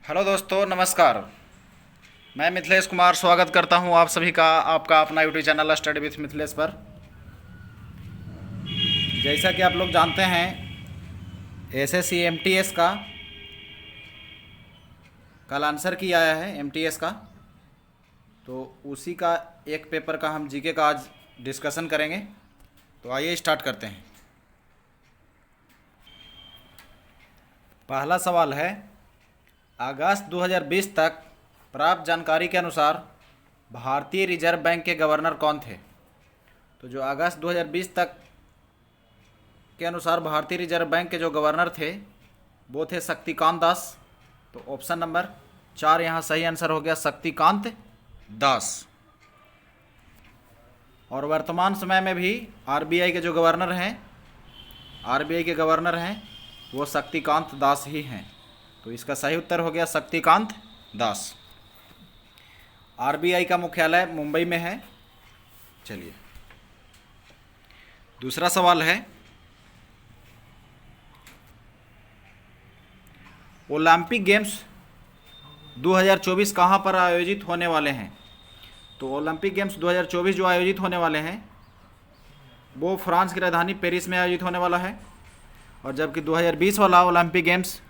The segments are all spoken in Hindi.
हेलो दोस्तों, नमस्कार। मैं मिथिलेश कुमार स्वागत करता हूं आप सभी का आपका अपना YouTube channel study with Mithilesh पर। जैसा कि आप लोग जानते हैं, एसएससी एमटीएस का कल आंसर की आया है एमटीएस का। तो उसी का एक पेपर का हम जीके का आज डिस्कशन करेंगे। तो आइए स्टार्ट करते हैं। पहला सवाल है, अगस्त 2020 तक प्राप्त जानकारी के अनुसार भारतीय रिजर्व बैंक के गवर्नर कौन थे? तो जो अगस्त 2020 तक के अनुसार भारतीय रिजर्व बैंक के जो गवर्नर थे वो थे शक्तिकांत दास। तो ऑप्शन नंबर 4 यहाँ सही आंसर हो गया, शक्तिकांत दास। और वर्तमान समय में भी आरबीआई के जो गवर्नर हैं, आरबीआई के गवर्नर हैं वो शक्तिकांत दास ही हैं। तो इसका सही उत्तर हो गया शक्तिकांत दास। आरबीआई का मुख्यालय मुंबई में है। चलिए, दूसरा सवाल है, ओलंपिक गेम्स 2024 कहाँ पर आयोजित होने वाले हैं? तो ओलंपिक गेम्स 2024 जो आयोजित होने वाले हैं वो फ्रांस की राजधानी पेरिस में आयोजित होने वाला है। और जबकि 2020 वाला ओलंपिक गेम्स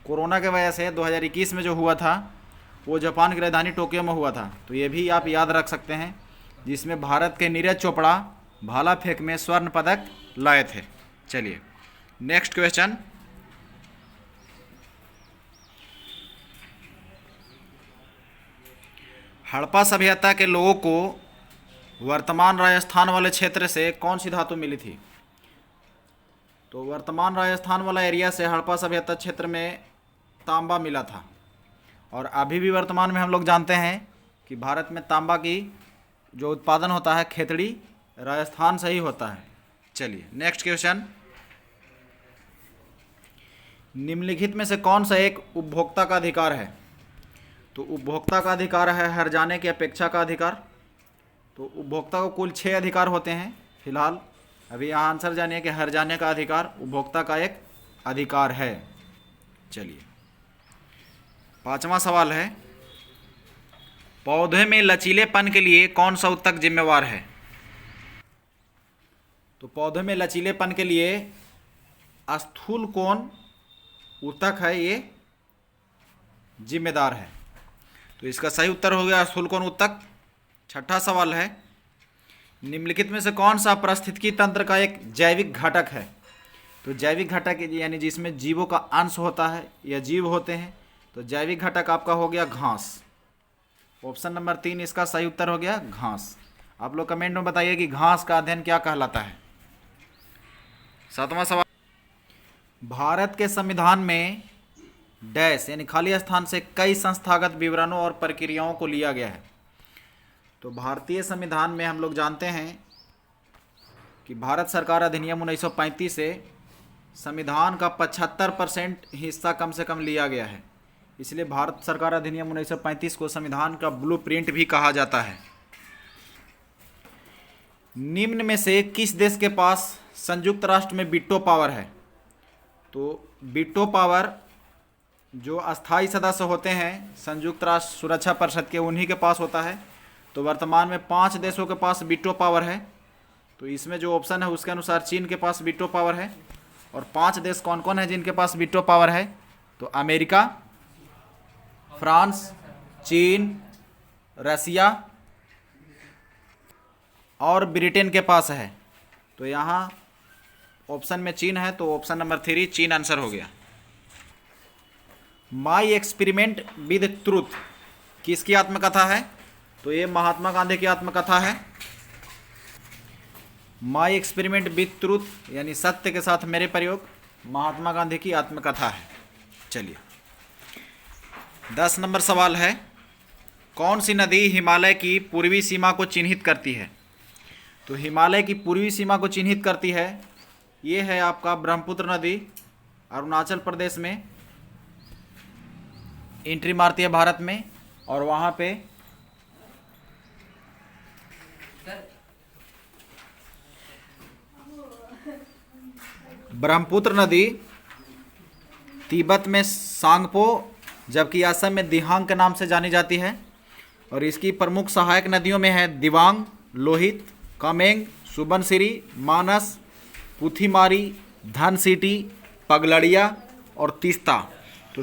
कोरोना के वजह से 2021 में जो हुआ था वो जापान की राजधानी टोक्यो में हुआ था। तो ये भी आप याद रख सकते हैं, जिसमें भारत के नीरज चोपड़ा भाला फेंक में स्वर्ण पदक लाए थे। चलिए, नेक्स्ट क्वेश्चन। हड़प्पा सभ्यता के लोगों को वर्तमान राजस्थान वाले क्षेत्र से कौन सी धातु मिली थी? तो वर्तमान राजस्थान वाला एरिया से हड़प्पा सभ्यता क्षेत्र में तांबा मिला था। और अभी भी वर्तमान में हम लोग जानते हैं कि भारत में तांबा की जो उत्पादन होता है खेतड़ी राजस्थान से ही होता है। चलिए, नेक्स्ट क्वेश्चन। निम्नलिखित में से कौन सा एक उपभोक्ता का अधिकार है? तो उपभोक्ता का अधिकार है हर्जाने की अपेक्षा का अधिकार। तो उपभोक्ता को कुल 6 अधिकार होते हैं फिलहाल। अभी यहाँ आंसर जानिए कि हर्जाने का अधिकार उपभोक्ता का एक अधिकार है। चलिए, पांचवा सवाल है, पौधे में लचीलेपन के लिए कौन सा ऊतक जिम्मेवार है? तो पौधे में लचीलेपन के लिए स्थूल कोण ऊतक है ये जिम्मेदार है। तो इसका सही उत्तर हो गया स्थूल कोण ऊतक। छठा सवाल है, निम्नलिखित में से कौन सा पारिस्थितिकी तंत्र का एक जैविक घटक है? तो जैविक घटक यानी जिसमें जीवों का अंश होता है या जीव होते हैं। तो जैविक घटक आपका हो गया घास। ऑप्शन नंबर 3 इसका सही उत्तर हो गया घास। आप लोग कमेंट में बताइए कि घास का अध्ययन क्या कहलाता है। सातवां सवाल, भारत के संविधान में डैश यानी खाली स्थान से कई संस्थागत विवरणों और प्रक्रियाओं को लिया गया है। तो भारतीय संविधान में हम लोग जानते हैं कि भारत सरकार अधिनियम 1935 से संविधान का 75% हिस्सा कम से कम लिया गया है। इसलिए भारत सरकार अधिनियम 1935 को संविधान का ब्लूप्रिंट भी कहा जाता है। निम्न में से किस देश के पास संयुक्त राष्ट्र में वीटो पावर है? तो वीटो पावर जो अस्थायी सदस्य होते हैं संयुक्त राष्ट्र सुरक्षा परिषद के, उन्हीं के पास होता है। तो वर्तमान में 5 देशों के पास वीटो पावर है। तो इसमें जो ऑप्शन है उसके अनुसार चीन के पास वीटो पावर है। और 5 देश कौन कौन है जिनके पास वीटो पावर है? तो अमेरिका, फ्रांस, चीन, रसिया और ब्रिटेन के पास है। तो यहाँ ऑप्शन में चीन है, तो ऑप्शन नंबर 3 चीन आंसर हो गया। माई एक्सपेरिमेंट विद ट्रूथ किसकी आत्मकथा है? तो ये महात्मा गांधी की आत्मकथा है। माई एक्सपेरिमेंट विद ट्रूथ यानी सत्य के साथ मेरे प्रयोग महात्मा गांधी की आत्मकथा है। चलिए, 10 नंबर सवाल है, कौन सी नदी हिमालय की पूर्वी सीमा को चिन्हित करती है? तो हिमालय की पूर्वी सीमा को चिन्हित करती है ये है आपका ब्रह्मपुत्र नदी। अरुणाचल प्रदेश में एंट्री मारती है भारत में। और वहाँ पे ब्रह्मपुत्र नदी तिब्बत में सांगपो जबकि असम में दिहांग के नाम से जानी जाती है। और इसकी प्रमुख सहायक नदियों में है दिबांग, लोहित, कामेंग, सुबनसिरी, मानस, पुथीमारी, धनसिटी, पगलड़िया और तीस्ता। तो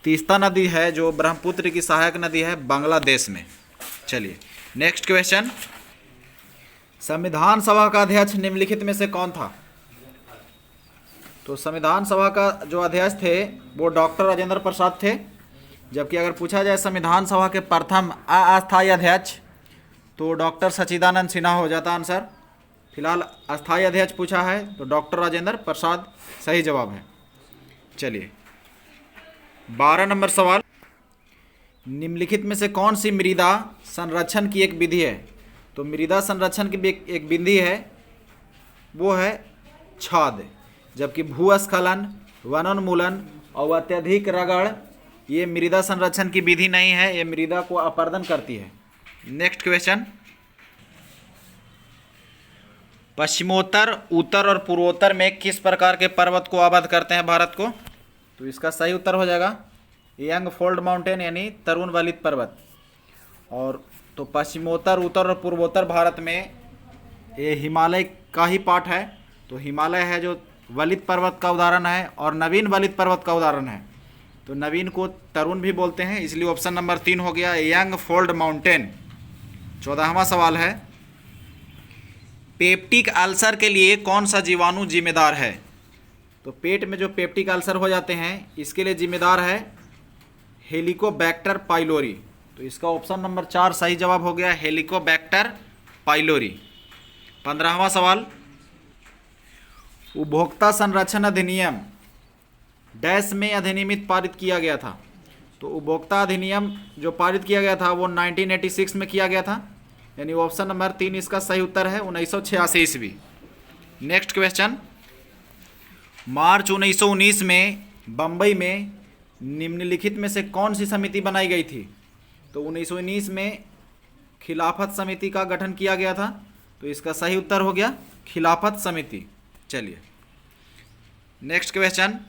तीस्ता नदी है जो ब्रह्मपुत्र की सहायक नदी है बांग्लादेश में। चलिए नेक्स्ट क्वेश्चन, संविधान सभा का अध्यक्ष निम्नलिखित में से कौन था? तो संविधान सभा का जो अध्यक्ष थे वो डॉक्टर राजेंद्र प्रसाद थे। जबकि अगर पूछा जाए संविधान सभा के प्रथम अस्थायी अध्यक्ष तो डॉक्टर सच्चिदानंद सिन्हा हो जाता आंसर। फिलहाल अस्थायी अध्यक्ष पूछा है तो डॉक्टर राजेंद्र प्रसाद सही जवाब है। चलिए 12 नंबर सवाल, निम्नलिखित में से कौन सी मृदा संरक्षण की एक विधि है? तो मृदा संरक्षण की एक विधि है वो है छाद। जबकि भूस्खलन, वनोन्मूलन और अत्यधिक रगड़ ये मृदा संरक्षण की विधि नहीं है, ये मृदा को अपर्दन करती है। नेक्स्ट क्वेश्चन, पश्चिमोत्तर, उत्तर और पूर्वोत्तर में किस प्रकार के पर्वत को आबद्ध करते हैं भारत को? तो इसका सही उत्तर हो जाएगा यंग फोल्ड माउंटेन यानी तरुण वलित पर्वत। और तो पश्चिमोत्तर, उत्तर और पूर्वोत्तर भारत में ये हिमालय का ही पार्ट है। तो हिमालय है जो वलित पर्वत का उदाहरण है और नवीन वलित पर्वत का उदाहरण है। तो नवीन को तरुण भी बोलते हैं, इसलिए ऑप्शन नंबर 3 हो गया यंग फोल्ड माउंटेन। 14वां सवाल है, पेप्टिक अल्सर के लिए कौन सा जीवाणु जिम्मेदार है? तो पेट में जो पेप्टिक अल्सर हो जाते हैं इसके लिए जिम्मेदार है हेलिकोबैक्टर पाइलोरी। तो इसका ऑप्शन नंबर 4 सही जवाब हो गया हेलिकोबैक्टर पाइलोरी। 15वां सवाल, उपभोक्ता संरक्षण अधिनियम डैश में अधिनियमित पारित किया गया था। तो उपभोक्ता अधिनियम जो पारित किया गया था वो 1986 में किया गया था, यानी ऑप्शन नंबर 3 इसका सही उत्तर है 1986 ईस्वी। नेक्स्ट क्वेश्चन, मार्च 1919 में बम्बई में निम्नलिखित में से कौन सी समिति बनाई गई थी? तो 1919 में खिलाफत समिति का गठन किया गया था। तो इसका सही उत्तर हो गया खिलाफत समिति। चलिए नेक्स्ट क्वेश्चन,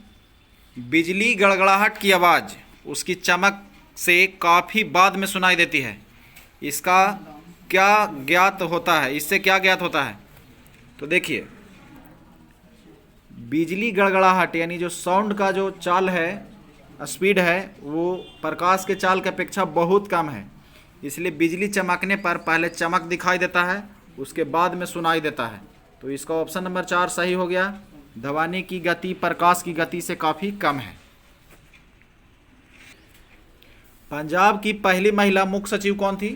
बिजली गड़गड़ाहट की आवाज़ उसकी चमक से काफ़ी बाद में सुनाई देती है, इसका क्या ज्ञात होता है? इससे क्या ज्ञात होता है? तो देखिए, बिजली गड़गड़ाहट यानी जो साउंड का जो चाल है, स्पीड है, वो प्रकाश के चाल की अपेक्षा बहुत कम है। इसलिए बिजली चमकने पर पहले चमक दिखाई देता है, उसके बाद में सुनाई देता है। तो इसका ऑप्शन नंबर 4 सही हो गया। ध्वनि की गति प्रकाश की गति से काफ़ी कम है। पंजाब की पहली महिला मुख्य सचिव कौन थी?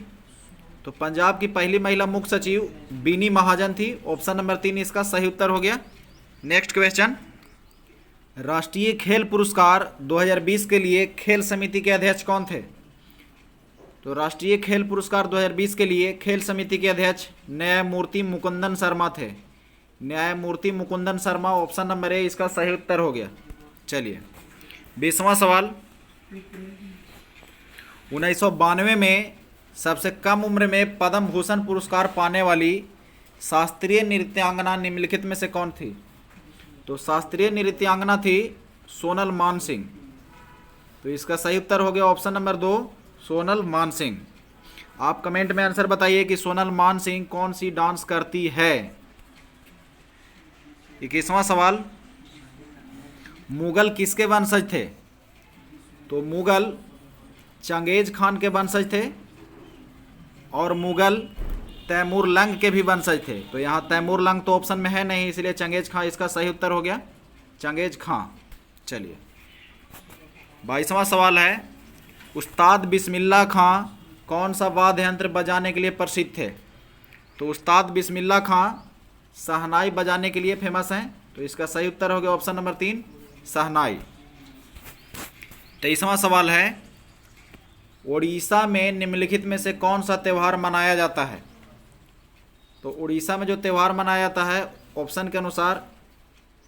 तो पंजाब की पहली महिला मुख्य सचिव बीनी महाजन थी। ऑप्शन नंबर 3 इसका सही उत्तर हो गया। नेक्स्ट क्वेश्चन, राष्ट्रीय खेल पुरस्कार 2020 के लिए खेल समिति के अध्यक्ष कौन थे? तो राष्ट्रीय खेल पुरस्कार 2020 के लिए खेल समिति के अध्यक्ष न्यायमूर्ति मुकुंदन शर्मा थे। न्यायमूर्ति Mukundan Sharma option number A इसका सही उत्तर हो गया। चलिए 20वां सवाल, 1992 में सबसे कम उम्र में पद्म भूषण पुरस्कार पाने वाली शास्त्रीय नृत्यांगना निम्नलिखित में से कौन थी? तो शास्त्रीय नृत्यांगना थी सोनल मानसिंह। तो इसका सही उत्तर हो गया ऑप्शन नंबर 2 सोनल मानसिंह। आप कमेंट में आंसर बताइए कि सोनल मानसिंह कौन सी डांस करती है। 21वां सवाल, मुगल किसके वंशज थे? तो मुगल चंगेज खान के वंशज थे और मुगल तैमूर लंग के भी वंशज थे। तो यहाँ तैमूर लंग तो ऑप्शन में है नहीं, इसलिए चंगेज खां इसका सही उत्तर हो गया चंगेज खां। चलिए 22वां सवाल है, उस्ताद बिस्मिल्लाह खां कौन सा वाद्य यंत्र बजाने के लिए प्रसिद्ध थे? तो उस्ताद बिस्मिल्लाह खां शहनाई बजाने के लिए फेमस हैं। तो इसका सही उत्तर हो गया ऑप्शन नंबर 3 शहनाई। 23वां सवाल है, उड़ीसा में निम्नलिखित में से कौन सा त्यौहार मनाया जाता है? तो उड़ीसा में जो त्यौहार मनाया जाता है ऑप्शन के अनुसार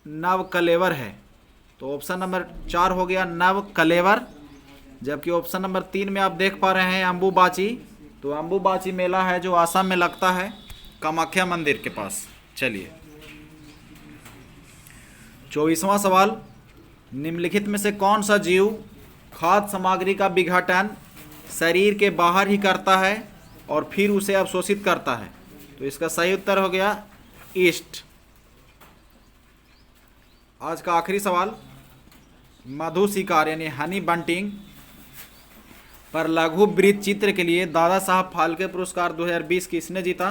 नव कलेवर है। तो ऑप्शन नंबर 4 हो गया नव कलेवर। जबकि ऑप्शन नंबर 3 में आप देख पा रहे हैं अम्बुबाची। तो अम्बुबाची मेला है जो आसाम में लगता है कामाख्या मंदिर के पास। चलिए 24वां सवाल, निम्नलिखित में से कौन सा जीव खाद्य सामग्री का विघटन शरीर के बाहर ही करता है और फिर उसे अवशोषित करता है? तो इसका सही उत्तर हो गया ईस्ट। आज का आखिरी सवाल, मधु शिकार यानी हनी बंटिंग पर लघु वृत्त चित्र के लिए दादा साहब फाल्के पुरस्कार 2020 किसने जीता?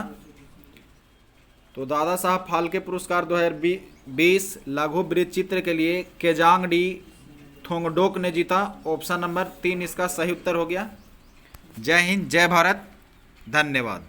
तो दादा साहब फाल्के पुरस्कार 2020 लघु वृत्त चित्र के लिए केजांग डी थोंगडोक ने जीता। ऑप्शन नंबर 3 इसका सही उत्तर हो गया। जय हिंद, जय भारत, धन्यवाद।